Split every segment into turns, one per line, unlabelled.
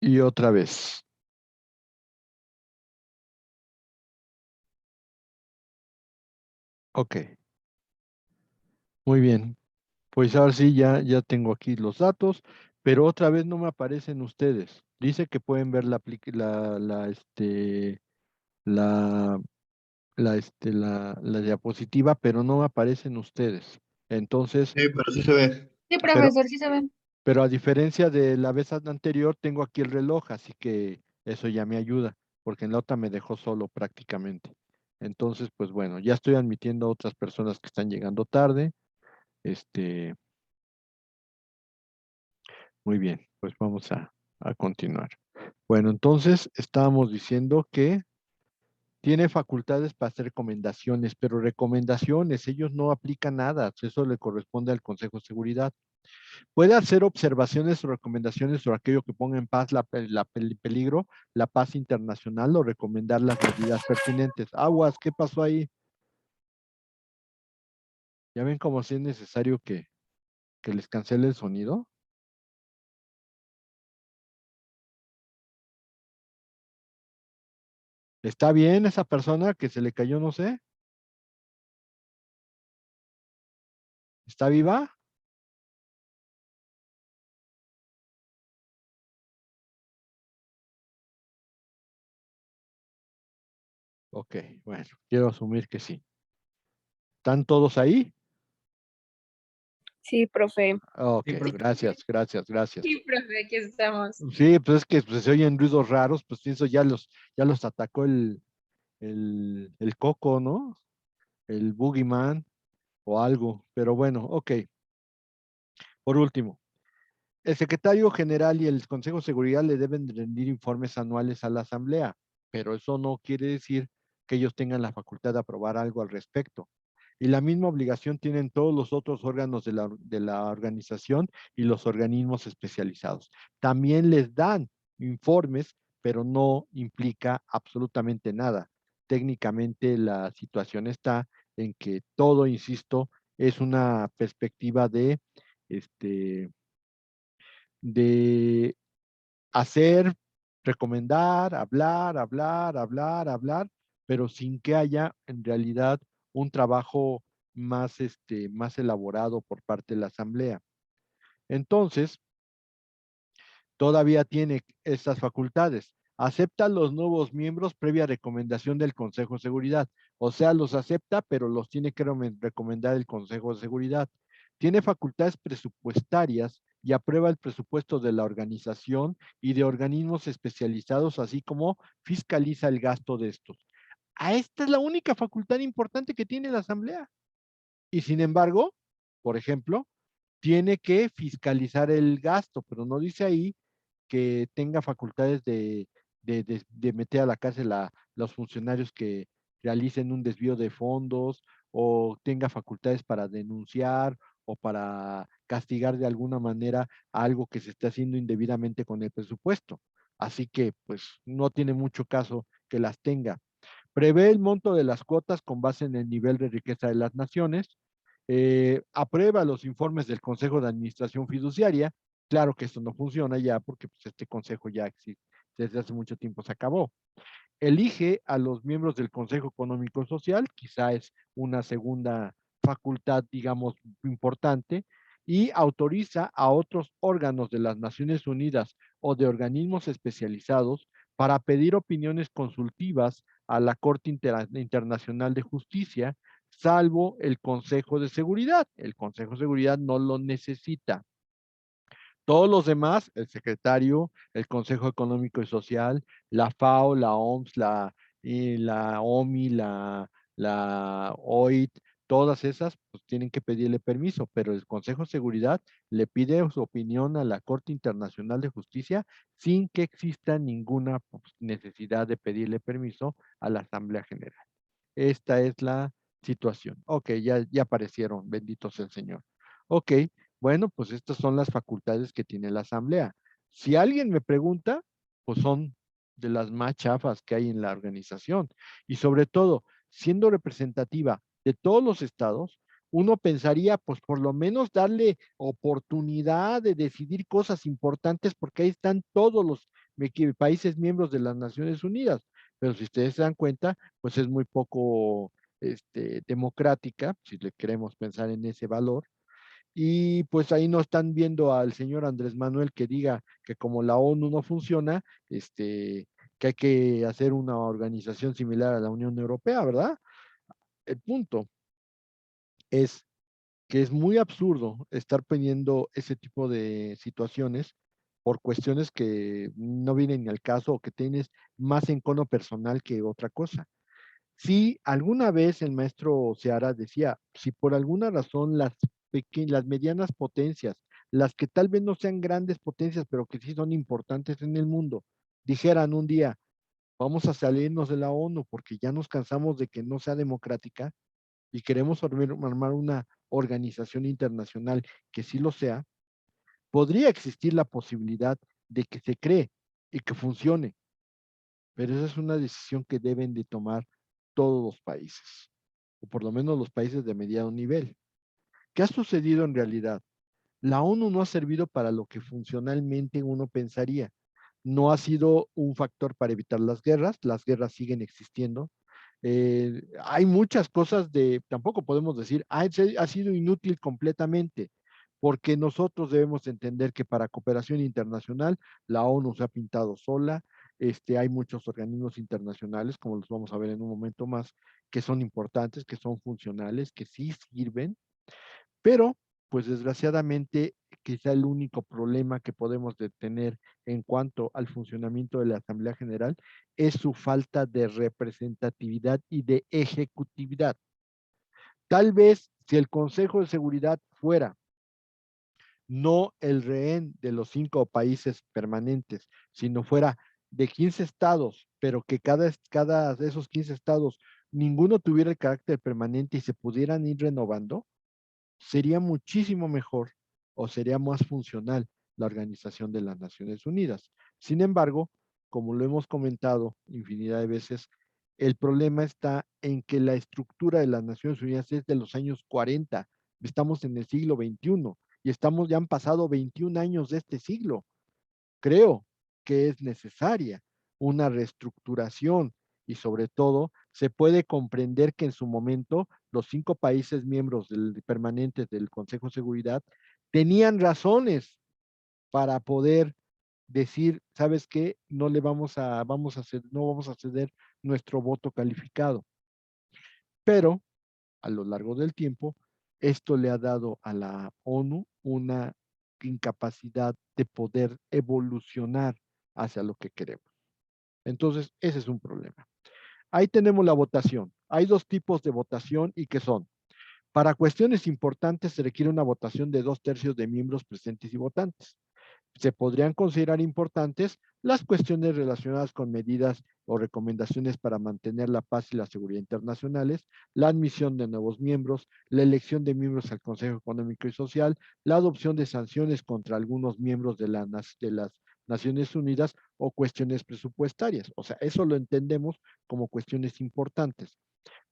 Y otra vez. Ok, muy bien. Pues ahora sí, ya tengo aquí los datos, pero otra vez no me aparecen ustedes. Dice que pueden ver la, la diapositiva, pero no me aparecen ustedes. Entonces,
Sí, pero sí se ve.
Sí,
pero,
profesor, sí se ven.
pero a diferencia de la vez anterior, tengo aquí el reloj, así que eso ya me ayuda, porque en la otra me dejó solo prácticamente. Entonces, pues bueno, ya estoy admitiendo a otras personas que están llegando tarde. Este, Muy bien, pues vamos a continuar. Bueno, entonces estábamos diciendo que tiene facultades para hacer recomendaciones, pero recomendaciones, ellos no aplican nada, eso le corresponde al Consejo de Seguridad. Puede hacer observaciones o recomendaciones sobre aquello que ponga en paz peligro, la paz internacional o recomendar las medidas pertinentes. Aguas, ¿qué pasó ahí? ¿Ya ven cómo si es necesario que les cancele el sonido? ¿Está bien esa persona que se le cayó, no sé? ¿Está viva? Ok, bueno, quiero asumir que sí. ¿Están todos ahí?
Sí, profe.
Ok,
Sí, profe.
gracias.
Sí, profe, aquí estamos.
Sí, pues es que pues, se oyen ruidos raros, pues pienso ya los atacó el coco, ¿no? El boogeyman o algo, pero bueno, ok. Por último, el secretario general y el Consejo de Seguridad le deben rendir informes anuales a la Asamblea, pero eso no quiere decir que ellos tengan la facultad de aprobar algo al respecto. Y la misma obligación tienen todos los otros órganos de la organización y los organismos especializados. También les dan informes, pero no implica absolutamente nada. Técnicamente la situación está en que todo, insisto, es una perspectiva este, de hacer, recomendar, hablar, pero sin que haya en realidad un trabajo más elaborado por parte de la Asamblea. Entonces, todavía tiene estas facultades. Acepta los nuevos miembros previa recomendación del Consejo de Seguridad. O sea, los acepta, pero los tiene que recomendar el Consejo de Seguridad. Tiene facultades presupuestarias y aprueba el presupuesto de la organización y de organismos especializados, así como fiscaliza el gasto de estos. Esta es la única facultad importante que tiene la Asamblea. Y sin embargo, por ejemplo, tiene que fiscalizar el gasto, pero no dice ahí que tenga facultades de meter a la cárcel a los funcionarios que realicen un desvío de fondos o tenga facultades para denunciar o para castigar de alguna manera algo que se esté haciendo indebidamente con el presupuesto. Así que, pues, no tiene mucho caso que las tenga. Prevé el monto de las cuotas con base en el nivel de riqueza de las naciones. Aprueba los informes del Consejo de Administración Fiduciaria. Claro que esto no funciona ya porque pues, este consejo ya existe, desde hace mucho tiempo se acabó. Elige a los miembros del Consejo Económico Social, quizá es una segunda facultad, digamos, importante, y autoriza a otros órganos de las Naciones Unidas o de organismos especializados para pedir opiniones consultivas a la Corte Internacional de Justicia, salvo el Consejo de Seguridad. El Consejo de Seguridad no lo necesita. Todos los demás, el secretario, el Consejo Económico y Social, la FAO, la OMS, la OMI, la OIT, todas esas, pues tienen que pedirle permiso, pero el Consejo de Seguridad le pide su opinión a la Corte Internacional de Justicia sin que exista ninguna pues, necesidad de pedirle permiso a la Asamblea General. Esta es la situación. Ok, ya aparecieron, bendito sea el Señor. Ok, bueno, pues estas son las facultades que tiene la Asamblea. Si alguien me pregunta, pues son de las más chafas que hay en la organización. Y sobre todo, siendo representativa de todos los estados, uno pensaría, pues por lo menos darle oportunidad de decidir cosas importantes, porque ahí están todos los países miembros de las Naciones Unidas. Pero si ustedes se dan cuenta, pues es muy poco democrática, si le queremos pensar en ese valor. Y pues ahí no están viendo al señor Andrés Manuel que diga que como la ONU no funciona, que hay que hacer una organización similar a la Unión Europea, ¿verdad? El punto es que es muy absurdo estar poniendo ese tipo de situaciones por cuestiones que no vienen ni al caso o que tienes más encono personal que otra cosa. Si alguna vez el maestro Seara decía, si por alguna razón las medianas potencias, las que tal vez no sean grandes potencias, pero que sí son importantes en el mundo, dijeran un día, vamos a salirnos de la ONU porque ya nos cansamos de que no sea democrática y queremos armar una organización internacional que sí lo sea, podría existir la posibilidad de que se cree y que funcione, pero esa es una decisión que deben de tomar todos los países, o por lo menos los países de mediano nivel. ¿Qué ha sucedido en realidad? La ONU no ha servido para lo que funcionalmente uno pensaría. No ha sido un factor para evitar las guerras siguen existiendo. Hay muchas cosas tampoco podemos decir, ha sido inútil completamente, porque nosotros debemos entender que para cooperación internacional la ONU se ha pintado sola, hay muchos organismos internacionales, como los vamos a ver en un momento más, que son importantes, que son funcionales, que sí sirven, pero pues desgraciadamente quizá el único problema que podemos tener en cuanto al funcionamiento de la Asamblea General es su falta de representatividad y de ejecutividad. Tal vez si el Consejo de Seguridad fuera no el rehén de los 5 países permanentes, sino fuera de 15 estados, pero que cada de esos 15 estados ninguno tuviera el carácter permanente y se pudieran ir renovando, sería muchísimo mejor o sería más funcional la Organización de las Naciones Unidas. Sin embargo, como lo hemos comentado infinidad de veces, el problema está en que la estructura de las Naciones Unidas es de los años 40. Estamos en el siglo XXI y ya han pasado 21 años de este siglo. Creo que es necesaria una reestructuración y sobre todo se puede comprender que en su momento los 5 países miembros permanentes del Consejo de Seguridad tenían razones para poder decir, ¿sabes qué? No le no vamos a ceder nuestro voto calificado. Pero a lo largo del tiempo, esto le ha dado a la ONU una incapacidad de poder evolucionar hacia lo que queremos. Entonces, ese es un problema. Ahí tenemos la votación. Hay 2 tipos de votación y que son, para cuestiones importantes se requiere una votación de 2/3 de miembros presentes y votantes. Se podrían considerar importantes las cuestiones relacionadas con medidas o recomendaciones para mantener la paz y la seguridad internacionales, la admisión de nuevos miembros, la elección de miembros al Consejo Económico y Social, la adopción de sanciones contra algunos miembros de las Naciones Unidas o cuestiones presupuestarias. O sea, eso lo entendemos como cuestiones importantes.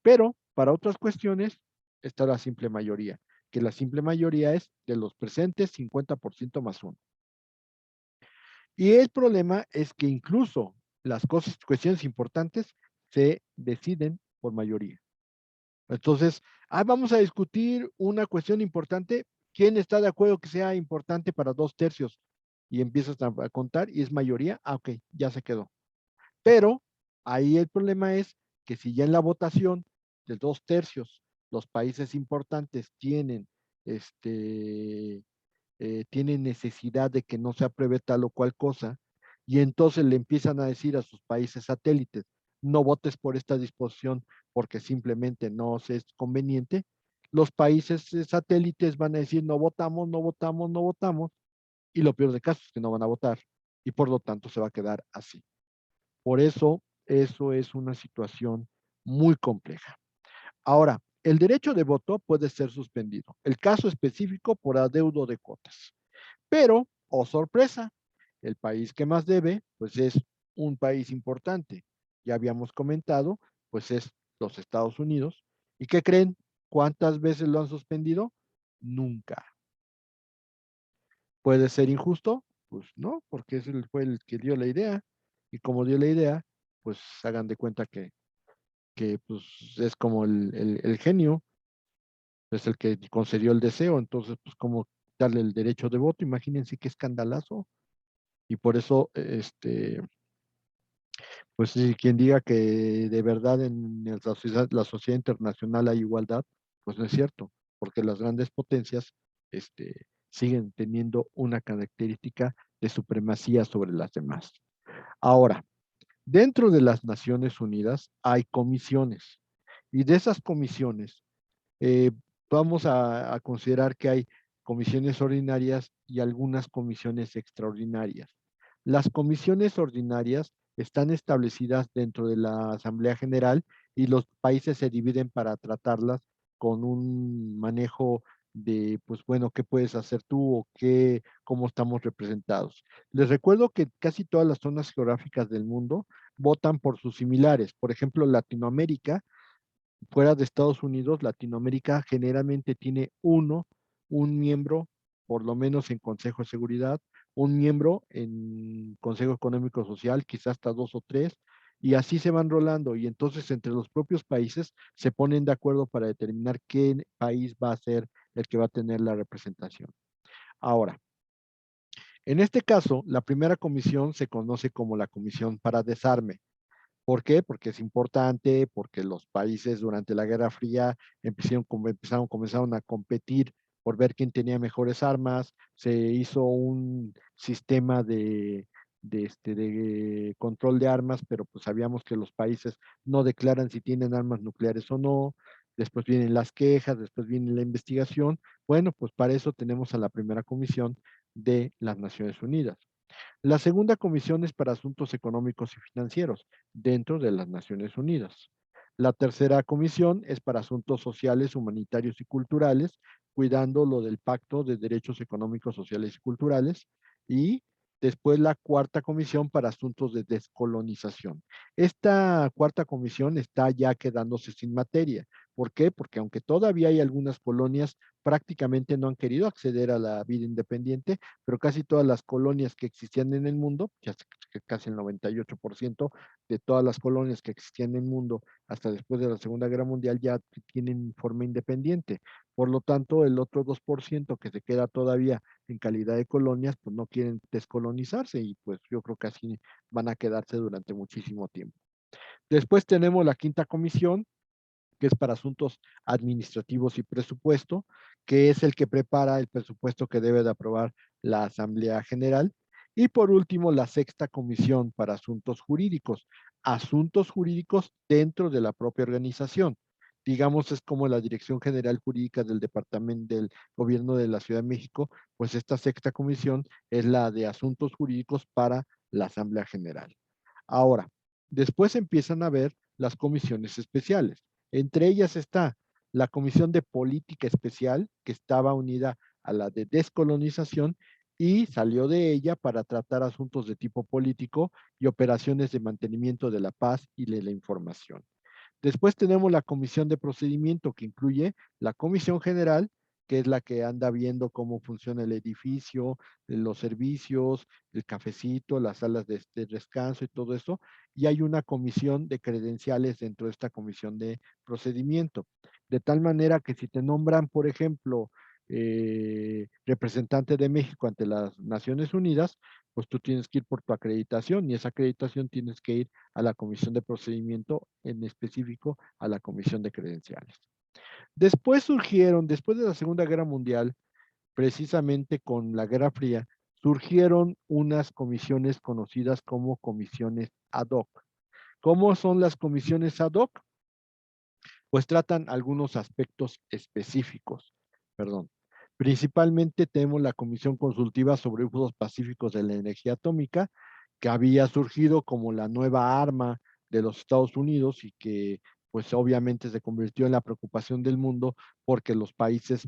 Pero para otras cuestiones está la simple mayoría, que la simple mayoría es de los presentes 50% más 1. Y el problema es que incluso las cuestiones importantes se deciden por mayoría. Entonces, vamos a discutir una cuestión importante. ¿Quién está de acuerdo que sea importante para 2/3? Y empiezas a contar y es mayoría. Ok, ya se quedó. Pero ahí el problema es que si ya en la votación de 2/3 los países importantes tienen necesidad de que no se apruebe tal o cual cosa, y entonces le empiezan a decir a sus países satélites, no votes por esta disposición porque simplemente no es conveniente, los países satélites van a decir no votamos, no votamos, no votamos, y lo peor de caso es que no van a votar, y por lo tanto se va a quedar así. Por eso es una situación muy compleja. Ahora, el derecho de voto puede ser suspendido. El caso específico por adeudo de cuotas. Pero, oh sorpresa, el país que más debe, pues es un país importante. Ya habíamos comentado, pues es los Estados Unidos. ¿Y qué creen? ¿Cuántas veces lo han suspendido? Nunca. ¿Puede ser injusto? pues no, porque fue el que dio la idea, y como dio la idea, pues hagan de cuenta que pues es como el genio, es el que concedió el deseo, entonces pues como darle el derecho de voto, imagínense qué escandalazo, y por eso, pues sí, quien diga que de verdad en la sociedad internacional hay igualdad, pues no es cierto, porque las grandes potencias, siguen teniendo una característica de supremacía sobre las demás. Ahora, dentro de las Naciones Unidas hay comisiones, y de esas comisiones eh, vamos a considerar que hay comisiones ordinarias y algunas comisiones extraordinarias. Las comisiones ordinarias están establecidas dentro de la Asamblea General y los países se dividen para tratarlas con un manejo de, pues bueno, qué puedes hacer tú o qué, cómo estamos representados. Les recuerdo que casi todas las zonas geográficas del mundo votan por sus similares. Por ejemplo, Latinoamérica fuera de Estados Unidos, Latinoamérica generalmente tiene un miembro, por lo menos en Consejo de Seguridad, un miembro en Consejo Económico Social, quizás hasta dos o tres, y así se van rolando. Y entonces entre los propios países se ponen de acuerdo para determinar qué país va a ser el que va a tener la representación. Ahora, en este caso, la primera comisión se conoce como la Comisión para Desarme. ¿Por qué? Porque es importante, porque los países durante la Guerra Fría comenzaron a competir por ver quién tenía mejores armas, se hizo un sistema de control de armas, pero pues sabíamos que los países no declaran si tienen armas nucleares o no, después vienen las quejas, después viene la investigación. Bueno, pues para eso tenemos a la primera comisión de las Naciones Unidas. La segunda comisión es para asuntos económicos y financieros dentro de las Naciones Unidas. La tercera comisión es para asuntos sociales, humanitarios y culturales, cuidando lo del Pacto de Derechos Económicos, Sociales y Culturales. Y después la cuarta comisión para asuntos de descolonización. Esta cuarta comisión está ya quedándose sin materia. ¿Por qué? Porque aunque todavía hay algunas colonias, prácticamente no han querido acceder a la vida independiente, pero casi todas las colonias que existían en el mundo, ya que casi el 98% de todas las colonias que existían en el mundo hasta después de la Segunda Guerra Mundial ya tienen forma independiente. Por lo tanto, el otro 2% que se queda todavía en calidad de colonias, pues no quieren descolonizarse y pues yo creo que así van a quedarse durante muchísimo tiempo. Después tenemos la quinta comisión, que es para asuntos administrativos y presupuesto, que es el que prepara el presupuesto que debe de aprobar la Asamblea General. Y por último, la sexta comisión para asuntos jurídicos dentro de la propia organización. Digamos, es como la Dirección General Jurídica del Departamento del Gobierno de la Ciudad de México, pues esta sexta comisión es la de asuntos jurídicos para la Asamblea General. Ahora, después empiezan a ver las comisiones especiales. Entre ellas está la Comisión de Política Especial, que estaba unida a la de descolonización y salió de ella para tratar asuntos de tipo político y operaciones de mantenimiento de la paz y de la información. Después tenemos la comisión de procedimiento que incluye la comisión general, que es la que anda viendo cómo funciona el edificio, los servicios, el cafecito, las salas de descanso y todo eso. Y hay una comisión de credenciales dentro de esta comisión de procedimiento. De tal manera que si te nombran, por ejemplo, representante de México ante las Naciones Unidas, pues tú tienes que ir por tu acreditación y esa acreditación tienes que ir a la comisión de procedimiento, en específico a la comisión de credenciales. Después de la Segunda Guerra Mundial, precisamente con la Guerra Fría, surgieron unas comisiones conocidas como comisiones ad hoc. ¿Cómo son las comisiones ad hoc? Pues tratan algunos aspectos específicos, perdón. Principalmente tenemos la Comisión Consultiva sobre Usos Pacíficos de la Energía Atómica, que había surgido como la nueva arma de los Estados Unidos y que pues obviamente se convirtió en la preocupación del mundo porque los países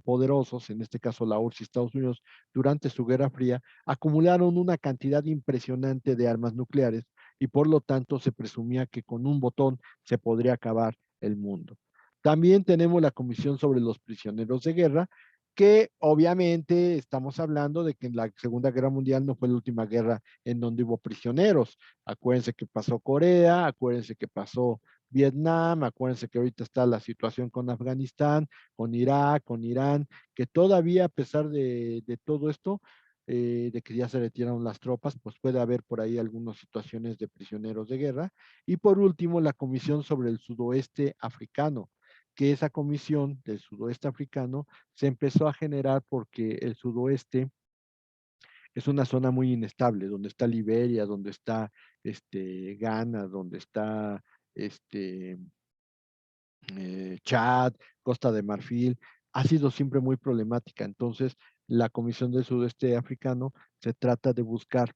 poderosos, en este caso la URSS y Estados Unidos, durante su Guerra Fría, acumularon una cantidad impresionante de armas nucleares y por lo tanto se presumía que con un botón se podría acabar el mundo. También tenemos la Comisión sobre los Prisioneros de Guerra, que obviamente estamos hablando de que en la Segunda Guerra Mundial no fue la última guerra en donde hubo prisioneros. Acuérdense que pasó Corea, acuérdense que pasó Vietnam, acuérdense que ahorita está la situación con Afganistán, con Irak, con Irán, que todavía a pesar de todo esto, de que ya se retiraron las tropas, pues puede haber por ahí algunas situaciones de prisioneros de guerra. Y por último, la Comisión sobre el Sudoeste Africano, que esa comisión del sudoeste africano se empezó a generar porque el sudoeste es una zona muy inestable, donde está Liberia, donde está Ghana, donde está este, Chad, Costa de Marfil, ha sido siempre muy problemática. Entonces, la Comisión del Sudeste Africano se trata de buscar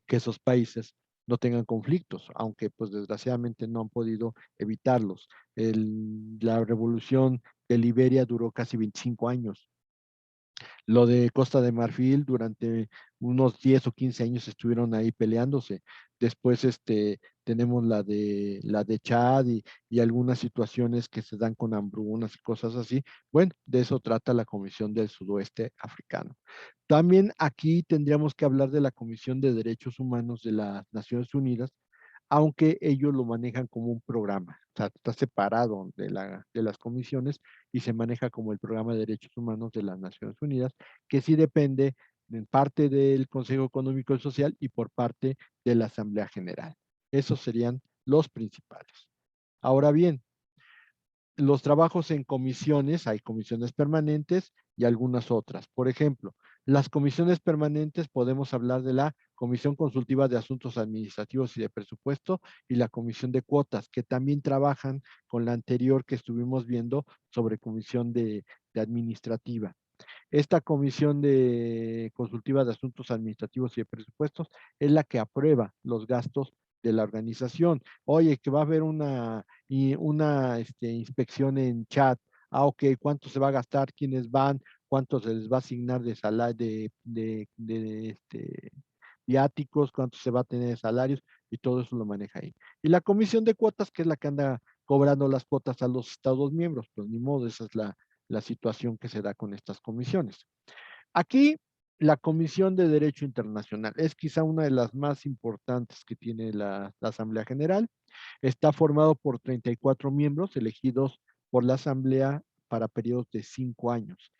que esos países no tengan conflictos, aunque pues desgraciadamente no han podido evitarlos. La revolución de Liberia duró casi 25 años. Lo de Costa de Marfil durante unos 10 o 15 años estuvieron ahí peleándose. Después tenemos la de Chad y algunas situaciones que se dan con hambrunas y cosas así. Bueno, de eso trata la Comisión del Sudoeste Africano. También aquí tendríamos que hablar de la Comisión de Derechos Humanos de las Naciones Unidas, aunque ellos lo manejan como un programa, o sea, está separado de las comisiones y se maneja como el Programa de Derechos Humanos de las Naciones Unidas, que sí depende en parte del Consejo Económico y Social y por parte de la Asamblea General. Esos serían los principales. Ahora bien, los trabajos en comisiones, hay comisiones permanentes y algunas otras. Por ejemplo, las comisiones permanentes podemos hablar de la Comisión Consultiva de Asuntos Administrativos y de Presupuesto y la Comisión de Cuotas, que también trabajan con la anterior que estuvimos viendo sobre Comisión de Administrativa. Esta comisión de consultiva de asuntos administrativos y de presupuestos es la que aprueba los gastos de la organización. Oye, que va a haber una inspección en chat. Ah, ok, ¿cuánto se va a gastar? ¿Quiénes van? ¿Cuánto se les va a asignar de salario, de viáticos? ¿Cuánto se va a tener de salarios? Y todo eso lo maneja ahí. Y la comisión de cuotas, que es la que anda cobrando las cuotas a los Estados miembros, pues ni modo, esa es la situación que se da con estas comisiones. Aquí, la Comisión de Derecho Internacional es quizá una de las más importantes que tiene la Asamblea General. Está formado por 34 miembros elegidos por la Asamblea para periodos de 5 años.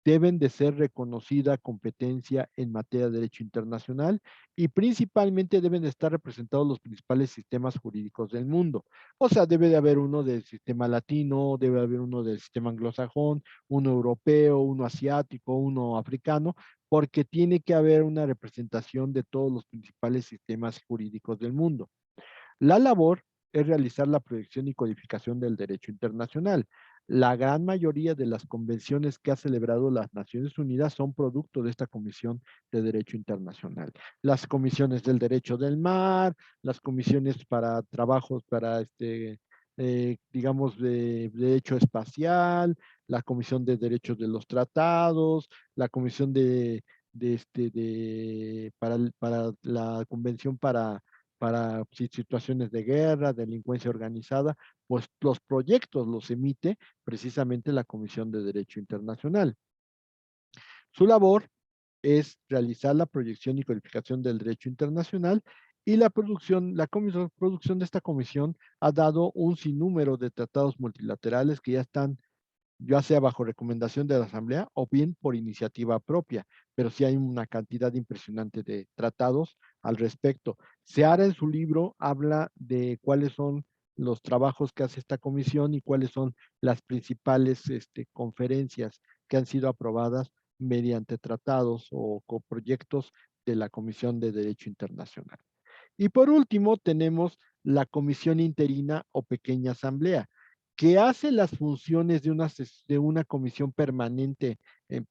Deben de ser reconocida competencia en materia de derecho internacional y principalmente deben de estar representados los principales sistemas jurídicos del mundo. O sea, debe de haber uno del sistema latino, debe de haber uno del sistema anglosajón, uno europeo, uno asiático, uno africano, porque tiene que haber una representación de todos los principales sistemas jurídicos del mundo. La labor es realizar la proyección y codificación del derecho internacional. La gran mayoría de las convenciones que ha celebrado las Naciones Unidas son producto de esta Comisión de Derecho Internacional. Las comisiones del derecho del mar, las comisiones para trabajos para digamos, de derecho espacial, la Comisión de Derechos de los Tratados, la Comisión para la Convención para situaciones de guerra, delincuencia organizada, pues los proyectos los emite precisamente la Comisión de Derecho Internacional. Su labor es realizar la proyección y codificación del derecho internacional y producción de esta comisión ha dado un sinnúmero de tratados multilaterales que ya están ya sea bajo recomendación de la Asamblea o bien por iniciativa propia, pero sí hay una cantidad impresionante de tratados al respecto. Seara en su libro habla de cuáles son los trabajos que hace esta comisión y cuáles son las principales conferencias que han sido aprobadas mediante tratados o proyectos de la Comisión de Derecho Internacional. Y por último, tenemos la comisión interina o pequeña asamblea, que hace las funciones de una comisión permanente,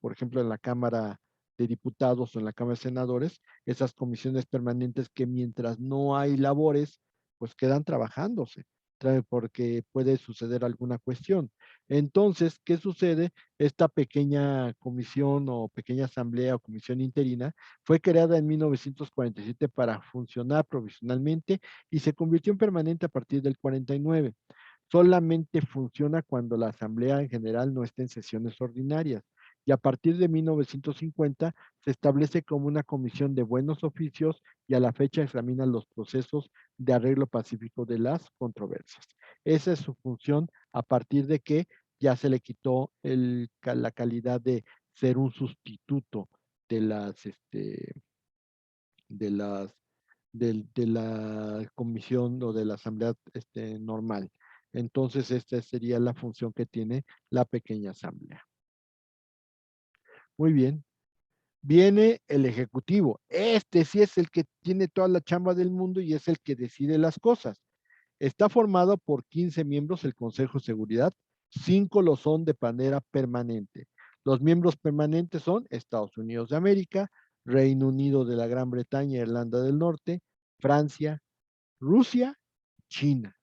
por ejemplo, en la Cámara de Diputados o en la Cámara de Senadores, esas comisiones permanentes que mientras no hay labores, pues quedan trabajándose, porque puede suceder alguna cuestión. Entonces, ¿qué sucede? Esta pequeña comisión o pequeña asamblea o comisión interina fue creada en 1947 para funcionar provisionalmente y se convirtió en permanente a partir del 49. Solamente funciona cuando la asamblea en general no está en sesiones ordinarias. y a partir de 1950 se establece como una comisión de buenos oficios y a la fecha examina los procesos de arreglo pacífico de las controversias. Esa es su función a partir de que ya se le quitó la calidad de ser un sustituto de de las, de la comisión o de la asamblea normal. Entonces, esta sería la función que tiene la pequeña asamblea. Muy bien. Viene el ejecutivo. Este sí es el que tiene toda la chamba del mundo y es el que decide las cosas. Está formado por 15 miembros el Consejo de Seguridad, 5 lo son de manera permanente. Los miembros permanentes son Estados Unidos de América, Reino Unido de la Gran Bretaña, Irlanda del Norte, Francia, Rusia, China.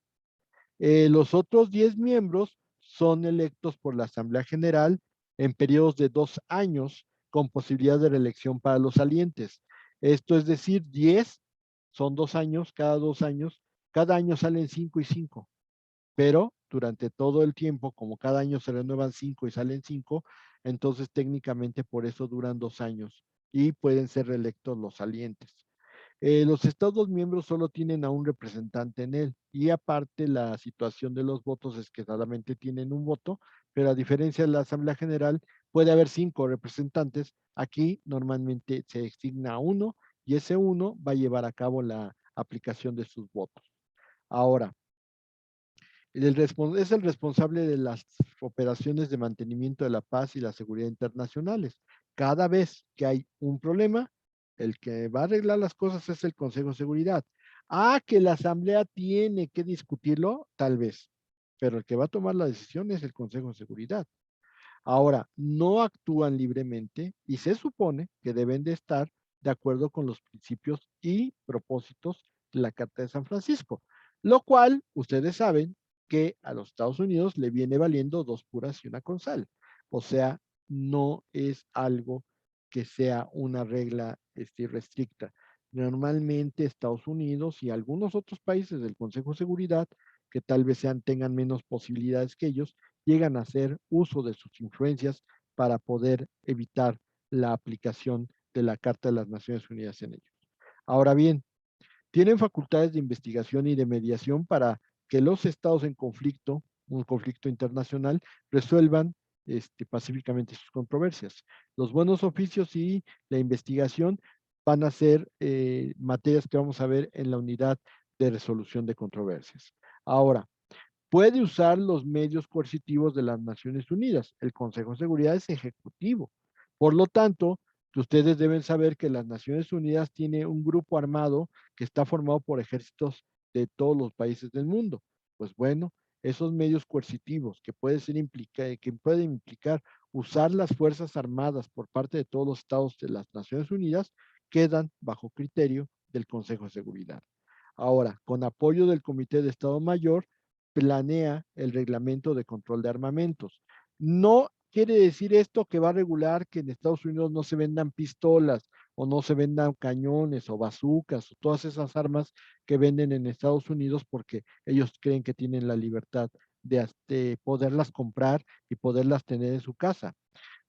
Los otros 10 miembros son electos por la Asamblea General en periodos de 2 años con posibilidad de reelección para los salientes. Esto es decir, 10 son 2 años, cada año salen 5 y 5, pero durante todo el tiempo, como cada año se renuevan 5 y salen 5, entonces técnicamente por eso duran 2 años y pueden ser reelectos los salientes. Los estados miembros solo tienen a un representante en él y aparte la situación de los votos es que solamente tienen un voto, pero a diferencia de la Asamblea General puede haber 5 representantes. Aquí normalmente se asigna uno y ese uno va a llevar a cabo la aplicación de sus votos. Ahora, es el responsable de las operaciones de mantenimiento de la paz y la seguridad internacionales. Cada vez que hay un problema, el que va a arreglar las cosas es el Consejo de Seguridad. Ah, que la Asamblea tiene que discutirlo, tal vez, pero el que va a tomar la decisión es el Consejo de Seguridad. Ahora, no actúan libremente y se supone que deben de estar de acuerdo con los principios y propósitos de la Carta de San Francisco, lo cual ustedes saben que a los Estados Unidos le viene valiendo 2 puras y una con sal. O sea, no es algo que sea una regla restricta. Normalmente Estados Unidos y algunos otros países del Consejo de Seguridad que tal vez tengan menos posibilidades que ellos, llegan a hacer uso de sus influencias para poder evitar la aplicación de la Carta de las Naciones Unidas en ellos. Ahora bien, tienen facultades de investigación y de mediación para que los estados en conflicto, un conflicto internacional, resuelvan pacíficamente sus controversias. Los buenos oficios y la investigación van a ser materias que vamos a ver en la unidad de resolución de controversias. Ahora, puede usar los medios coercitivos de las Naciones Unidas. El Consejo de Seguridad es ejecutivo. Por lo tanto, ustedes deben saber que las Naciones Unidas tiene un grupo armado que está formado por ejércitos de todos los países del mundo. Pues bueno, esos medios coercitivos que que pueden implicar usar las fuerzas armadas por parte de todos los estados de las Naciones Unidas quedan bajo criterio del Consejo de Seguridad. Ahora, con apoyo del Comité de Estado Mayor, planea el reglamento de control de armamentos. No quiere decir esto que va a regular que en Estados Unidos no se vendan pistolas o no se vendan cañones o bazucas o todas esas armas que venden en Estados Unidos porque ellos creen que tienen la libertad de poderlas comprar y poderlas tener en su casa.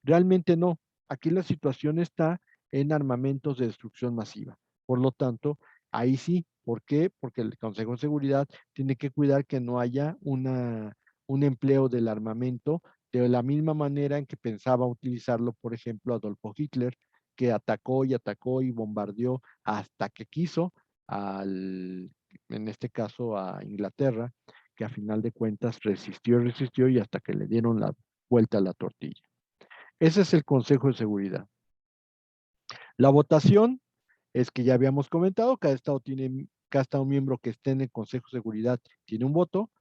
Realmente no. Aquí la situación está en armamentos de destrucción masiva. Por lo tanto, ahí sí. ¿Por qué? Porque el Consejo de Seguridad tiene que cuidar que no haya un empleo del armamento de la misma manera en que pensaba utilizarlo, por ejemplo, Adolfo Hitler, que atacó y bombardeó hasta que quiso en este caso a Inglaterra, que a final de cuentas resistió y hasta que le dieron la vuelta a la tortilla. Ese es el Consejo de Seguridad. La votación es que ya habíamos comentado, cada estado miembro que esté en el Consejo de Seguridad tiene un voto.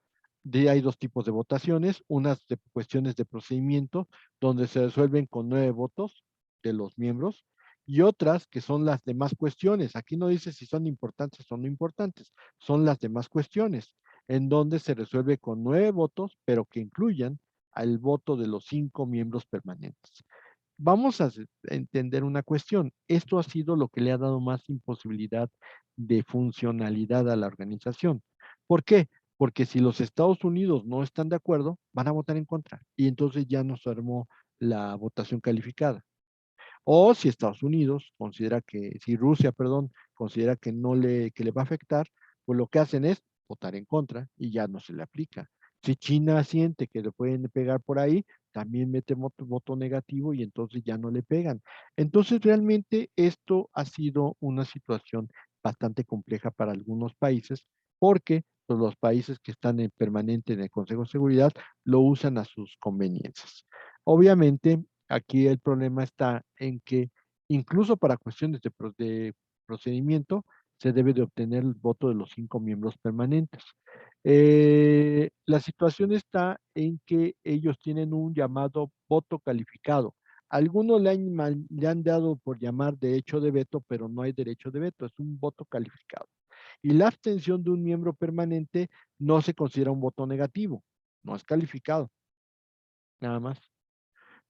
Hay 2 tipos de votaciones, unas de cuestiones de procedimiento, donde se resuelven con 9 votos de los miembros, y otras que son las demás cuestiones. Aquí no dice si son importantes o no importantes, son las demás cuestiones, en donde se resuelve con 9 votos, pero que incluyan al voto de los 5 miembros permanentes. Vamos a entender una cuestión. Esto ha sido lo que le ha dado más imposibilidad de funcionalidad a la organización. ¿Por qué? Porque si los Estados Unidos no están de acuerdo, van a votar en contra. Y entonces ya nos armó la votación calificada. O si Estados Unidos considera que, si Rusia, perdón, considera que que le va a afectar, pues lo que hacen es votar en contra y ya no se le aplica. Si China siente que le pueden pegar por ahí, también mete voto negativo y entonces ya no le pegan. Entonces realmente esto ha sido una situación bastante compleja para algunos países porque pues, los países que están en permanente en el Consejo de Seguridad lo usan a sus conveniencias. Obviamente, aquí el problema está en que incluso para cuestiones de procedimiento se debe de obtener el voto de los 5 miembros permanentes. La situación está en que ellos tienen un llamado voto calificado. Algunos le han dado por llamar derecho de veto, pero no hay derecho de veto, es un voto calificado. Y la abstención de un miembro permanente no se considera un voto negativo, no es calificado, nada más,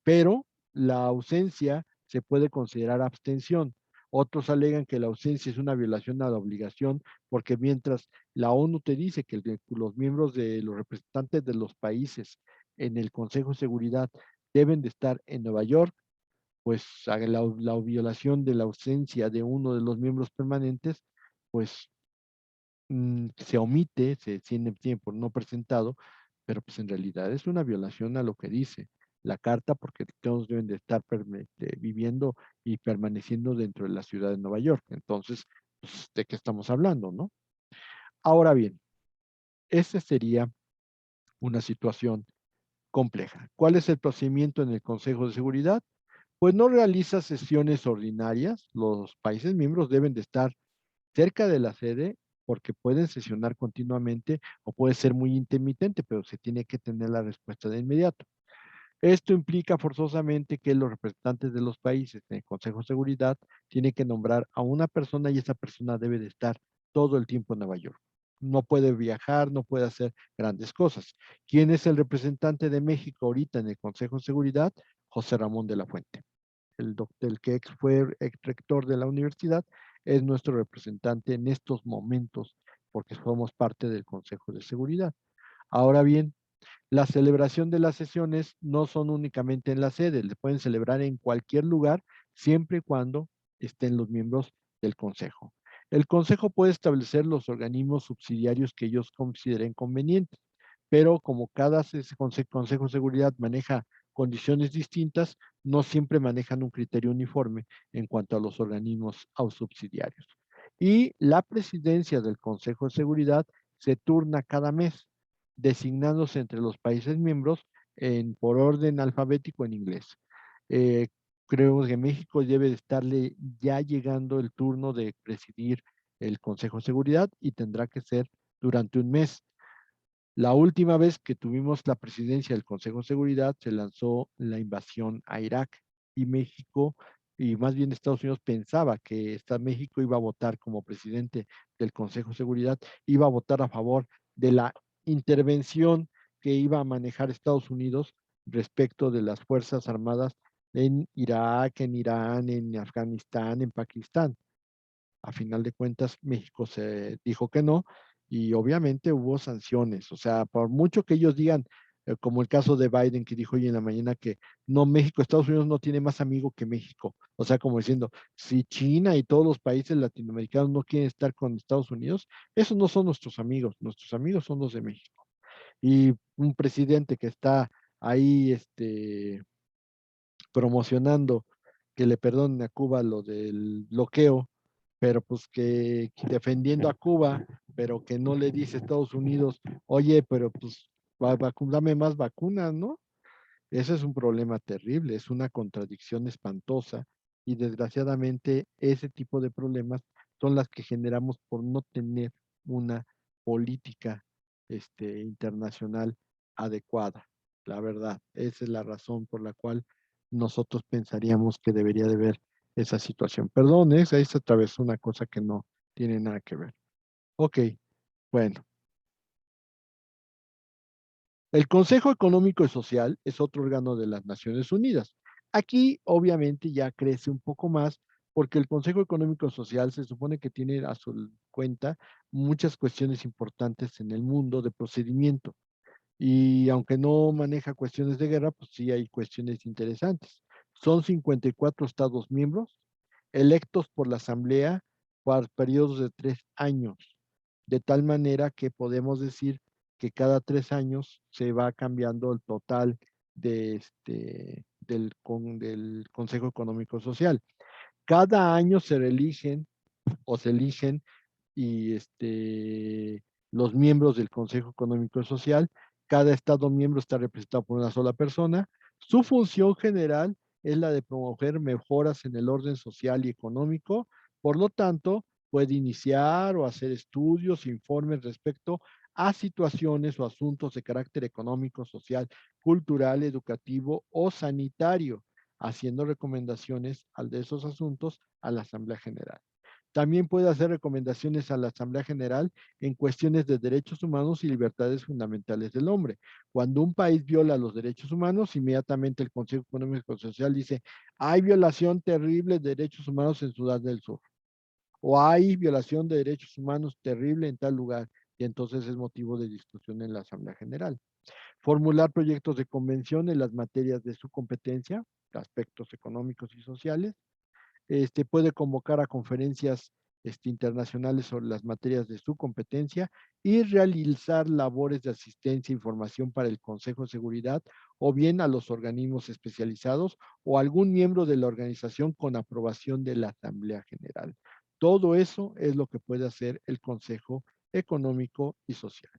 pero la ausencia se puede considerar abstención. Otros alegan que la ausencia es una violación a la obligación porque mientras la ONU te dice que los miembros de los representantes de los países en el Consejo de Seguridad deben de estar en Nueva York, pues la violación de la ausencia de uno de los miembros permanentes, pues se omite, se tiene por no presentado, pero pues en realidad es una violación a lo que dice la carta porque todos deben de estar viviendo y permaneciendo dentro de la ciudad de Nueva York. Entonces, pues, ¿de qué estamos hablando, no? Ahora bien, esta sería una situación compleja. ¿Cuál es el procedimiento en el Consejo de Seguridad? Pues no realiza sesiones ordinarias. Los países miembros deben de estar cerca de la sede porque pueden sesionar continuamente o puede ser muy intermitente, pero se tiene que tener la respuesta de inmediato. Esto implica forzosamente que los representantes de los países en el Consejo de Seguridad tienen que nombrar a una persona y esa persona debe de estar todo el tiempo en Nueva York. No puede viajar, no puede hacer grandes cosas. ¿Quién es el representante de México ahorita en el Consejo de Seguridad? José Ramón de la Fuente. El que fue ex rector de la universidad, es nuestro representante en estos momentos porque somos parte del Consejo de Seguridad. Ahora bien, la celebración de las sesiones no son únicamente en la sede, le pueden celebrar en cualquier lugar siempre y cuando estén los miembros del Consejo. El Consejo puede establecer los organismos subsidiarios que ellos consideren convenientes, pero como cada Consejo de Seguridad maneja condiciones distintas, no siempre manejan un criterio uniforme en cuanto a los organismos subsidiarios. Y la presidencia del Consejo de Seguridad se turna cada mes, designándose entre los países miembros por orden alfabético en inglés. Eh, Creo que México debe de estarle ya llegando el turno de presidir el Consejo de Seguridad y tendrá que ser durante un mes. La última vez que tuvimos la presidencia del Consejo de Seguridad se lanzó la invasión a Irak y México, y más bien Estados Unidos pensaba que México iba a votar como presidente del Consejo de Seguridad, iba a votar a favor de la intervención que iba a manejar Estados Unidos respecto de las Fuerzas Armadas en Irak, en Irán, en Afganistán, en Pakistán. A final de cuentas, México se dijo que no y obviamente hubo sanciones. O sea, por mucho que ellos digan, como el caso de Biden que dijo hoy en la mañana que no, México, Estados Unidos no tiene más amigo que México. O sea, como diciendo, si China y todos los países latinoamericanos no quieren estar con Estados Unidos, esos no son nuestros amigos son los de México. Y un presidente que está ahí, promocionando que le perdonen a Cuba lo del bloqueo, pero pues que defendiendo a Cuba, pero que no le dice a Estados Unidos, oye, pero pues dame más vacunas, ¿no? Ese es un problema terrible, es una contradicción espantosa y desgraciadamente ese tipo de problemas son las que generamos por no tener una política internacional adecuada. La verdad, esa es la razón por la cual nosotros pensaríamos que debería de haber esa situación. Perdón, ahí se atravesó una cosa que no tiene nada que ver. Ok, bueno. El Consejo Económico y Social es otro órgano de las Naciones Unidas. Aquí obviamente ya crece un poco más porque el Consejo Económico y Social se supone que tiene a su cuenta muchas cuestiones importantes en el mundo de procedimiento. Y aunque no maneja cuestiones de guerra, pues sí hay cuestiones interesantes. Son 54 Estados miembros electos por la Asamblea por periodos de 3 años, de tal manera que podemos decir que cada 3 años se va cambiando el total del Consejo Económico Social. Cada año se reeligen o se eligen y los miembros del Consejo Económico y Social. Cada Estado miembro está representado por una sola persona. Su función general es la de promover mejoras en el orden social y económico. Por lo tanto, puede iniciar o hacer estudios, informes respecto a situaciones o asuntos de carácter económico, social, cultural, educativo o sanitario, haciendo recomendaciones de esos asuntos a la Asamblea General. También puede hacer recomendaciones a la Asamblea General en cuestiones de derechos humanos y libertades fundamentales del hombre. Cuando un país viola los derechos humanos, inmediatamente el Consejo Económico y Social dice, hay violación terrible de derechos humanos en Sudán del Sur, o hay violación de derechos humanos terrible en tal lugar, y entonces es motivo de discusión en la Asamblea General. Formular proyectos de convención en las materias de su competencia, aspectos económicos y sociales, puede convocar a conferencias internacionales sobre las materias de su competencia y realizar labores de asistencia e información para el Consejo de Seguridad o bien a los organismos especializados o algún miembro de la organización con aprobación de la Asamblea General. Todo eso es lo que puede hacer el Consejo Económico y Social.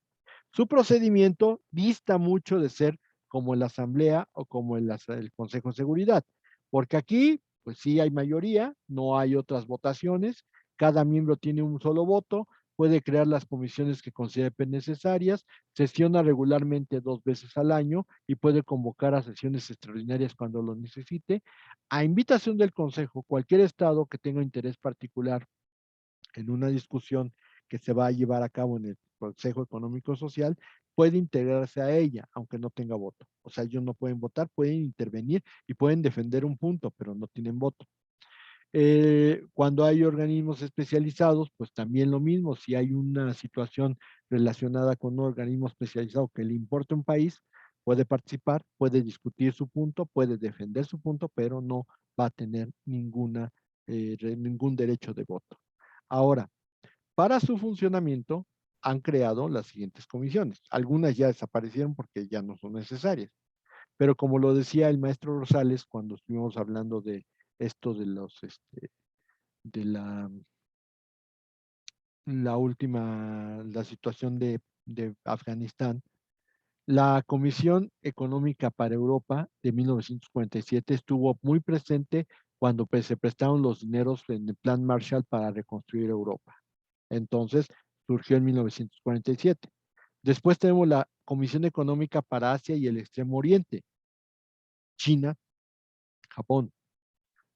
Su procedimiento dista mucho de ser como en la Asamblea o como en el Consejo de Seguridad, porque aquí, pues sí hay mayoría, no hay otras votaciones, cada miembro tiene un solo voto, puede crear las comisiones que considere necesarias, sesiona regularmente 2 veces al año y puede convocar a sesiones extraordinarias cuando lo necesite. A invitación del Consejo, cualquier Estado que tenga interés particular en una discusión que se va a llevar a cabo en el Consejo Económico Social, puede integrarse a ella, aunque no tenga voto. O sea, ellos no pueden votar, pueden intervenir y pueden defender un punto, pero no tienen voto. Cuando hay organismos especializados, pues también lo mismo. Si hay una situación relacionada con un organismo especializado que le importa un país, puede participar, puede discutir su punto, puede defender su punto, pero no va a tener ningún derecho de voto. Ahora, para su funcionamiento han creado las siguientes comisiones. Algunas ya desaparecieron porque ya no son necesarias. Pero como lo decía el maestro Rosales cuando estuvimos hablando de esto de la situación de Afganistán, la Comisión Económica para Europa de 1947 estuvo muy presente cuando se prestaron los dineros en el Plan Marshall para reconstruir Europa. Entonces, surgió en 1947. Después tenemos la Comisión Económica para Asia y el Extremo Oriente, China, Japón.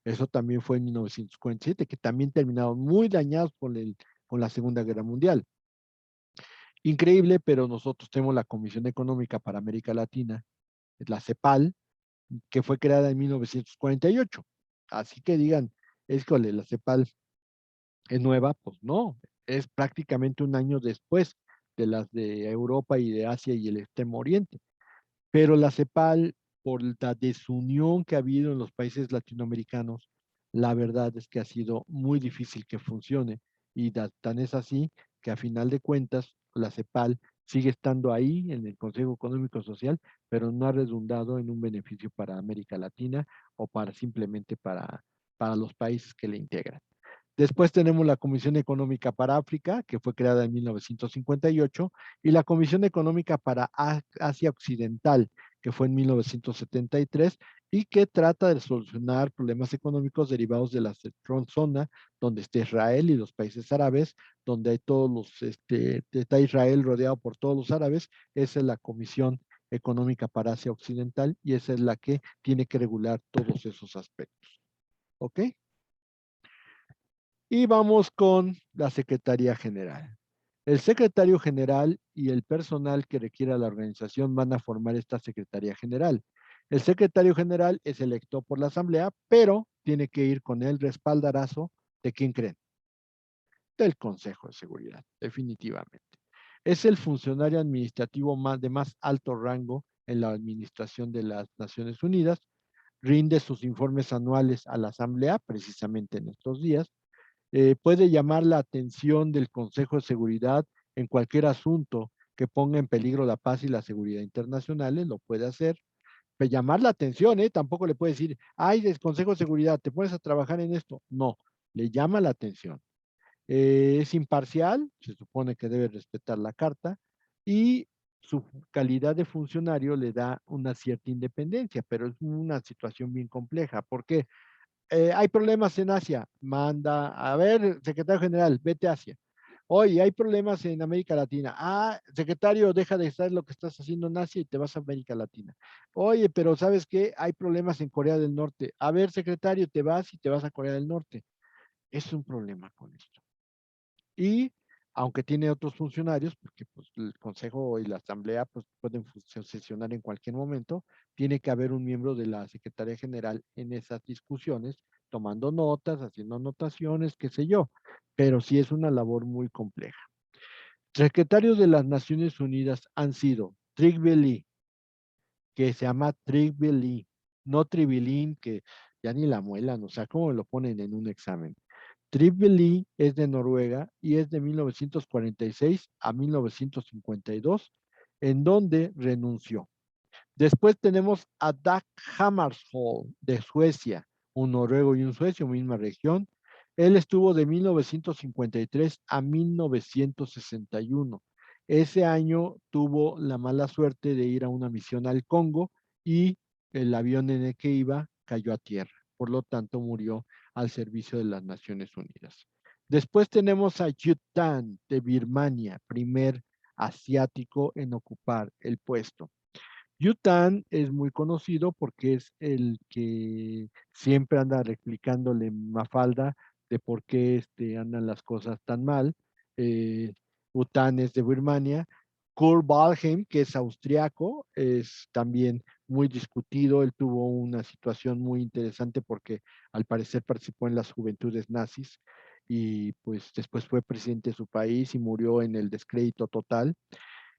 Eso también fue en 1947, que también terminaron muy dañados con la Segunda Guerra Mundial. Increíble, pero nosotros tenemos la Comisión Económica para América Latina, la CEPAL, que fue creada en 1948. Así que digan, es que la CEPAL es nueva, pues no, es prácticamente un año después de las de Europa y de Asia y el Extremo Oriente. Pero la CEPAL, por la desunión que ha habido en los países latinoamericanos, la verdad es que ha sido muy difícil que funcione y tan es así que a final de cuentas la CEPAL sigue estando ahí en el Consejo Económico y Social, pero no ha redundado en un beneficio para América Latina o simplemente para los países que le integran. Después tenemos la Comisión Económica para África, que fue creada en 1958, y la Comisión Económica para Asia Occidental, que fue en 1973, y que trata de solucionar problemas económicos derivados de la zona donde está Israel y los países árabes, donde hay está Israel rodeado por todos los árabes. Esa es la Comisión Económica para Asia Occidental y esa es la que tiene que regular todos esos aspectos. ¿Ok? Y vamos con la Secretaría General. El secretario general y el personal que requiera la organización van a formar esta Secretaría General. El secretario general es electo por la Asamblea, pero tiene que ir con el respaldarazo de quién creen, del Consejo de Seguridad, definitivamente. Es el funcionario administrativo de más alto rango en la administración de las Naciones Unidas. Rinde sus informes anuales a la Asamblea, precisamente en estos días. Puede llamar la atención del Consejo de Seguridad en cualquier asunto que ponga en peligro la paz y la seguridad internacionales, lo puede hacer. Pero llamar la atención, ¿eh? Tampoco le puede decir, ay, del Consejo de Seguridad, ¿te pones a trabajar en esto? No, le llama la atención. Es imparcial, se supone que debe respetar la carta, y su calidad de funcionario le da una cierta independencia, pero es una situación bien compleja. ¿Por qué? Hay problemas en Asia, manda, a ver, secretario general, vete a Asia. Oye, hay problemas en América Latina. Ah, secretario, deja de estar lo que estás haciendo en Asia y te vas a América Latina. Oye, pero ¿sabes qué? Hay problemas en Corea del Norte. A ver, secretario, te vas y te vas a Corea del Norte. Es un problema con esto. Y aunque tiene otros funcionarios, porque pues, el Consejo y la Asamblea pues, pueden sesionar en cualquier momento, tiene que haber un miembro de la Secretaría General en esas discusiones, tomando notas, haciendo anotaciones, qué sé yo, pero sí es una labor muy compleja. Secretarios de las Naciones Unidas han sido Trygve Lie, que se llama Trygve Lie, no Tribilín, que ya ni la muelan, o sea, ¿cómo lo ponen en un examen? Trygve Lie es de Noruega y es de 1946 a 1952, en donde renunció. Después tenemos a Dag Hammarskjöld de Suecia, un noruego y un suecio, misma región. Él estuvo de 1953 a 1961. Ese año tuvo la mala suerte de ir a una misión al Congo y el avión en el que iba cayó a tierra. Por lo tanto, murió al servicio de las Naciones Unidas. Después tenemos a Yutan de Birmania, primer asiático en ocupar el puesto. Yutan es muy conocido porque es el que siempre anda replicándole Mafalda de por qué andan las cosas tan mal. Eh, Yutan es de Birmania. Kurt Waldheim, que es austriaco, es también muy discutido. Él tuvo una situación muy interesante porque al parecer participó en las juventudes nazis y pues después fue presidente de su país y murió en el descrédito total.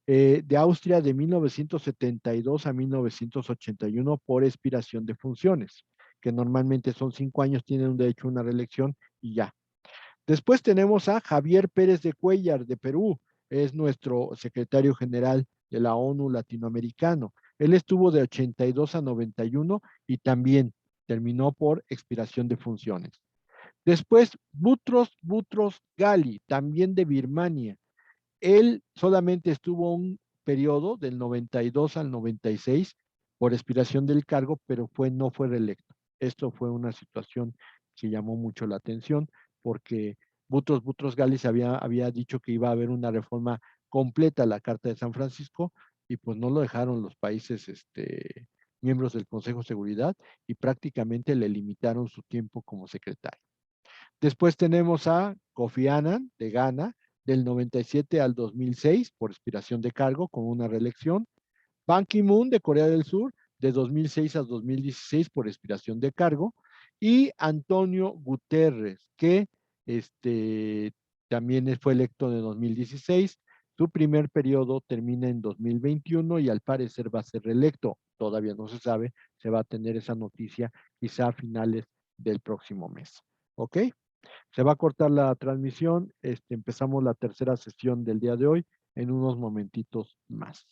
De Austria de 1972 a 1981 por expiración de funciones, que normalmente son 5 años, tienen un derecho a una reelección y ya. Después tenemos a Javier Pérez de Cuellar de Perú, es nuestro secretario general de la ONU latinoamericano. Él estuvo de 82 a 91 y también terminó por expiración de funciones. Después, Butros Gali, también de Birmania. Él solamente estuvo un periodo del 92 al 96 por expiración del cargo, pero no fue reelecto. Esto fue una situación que llamó mucho la atención porque Butros Gali había dicho que iba a haber una reforma completa a la Carta de San Francisco y pues no lo dejaron los países miembros del Consejo de Seguridad y prácticamente le limitaron su tiempo como secretario. Después tenemos a Kofi Annan de Ghana, del 97 al 2006 por expiración de cargo con una reelección. Ban Ki-moon de Corea del Sur, de 2006 a 2016 por expiración de cargo. Y Antonio Guterres, que también fue electo en 2016. Su primer periodo termina en 2021 y al parecer va a ser reelecto. Todavía no se sabe, se va a tener esa noticia quizá a finales del próximo mes. ¿Ok? Se va a cortar la transmisión. Empezamos la tercera sesión del día de hoy en unos momentitos más.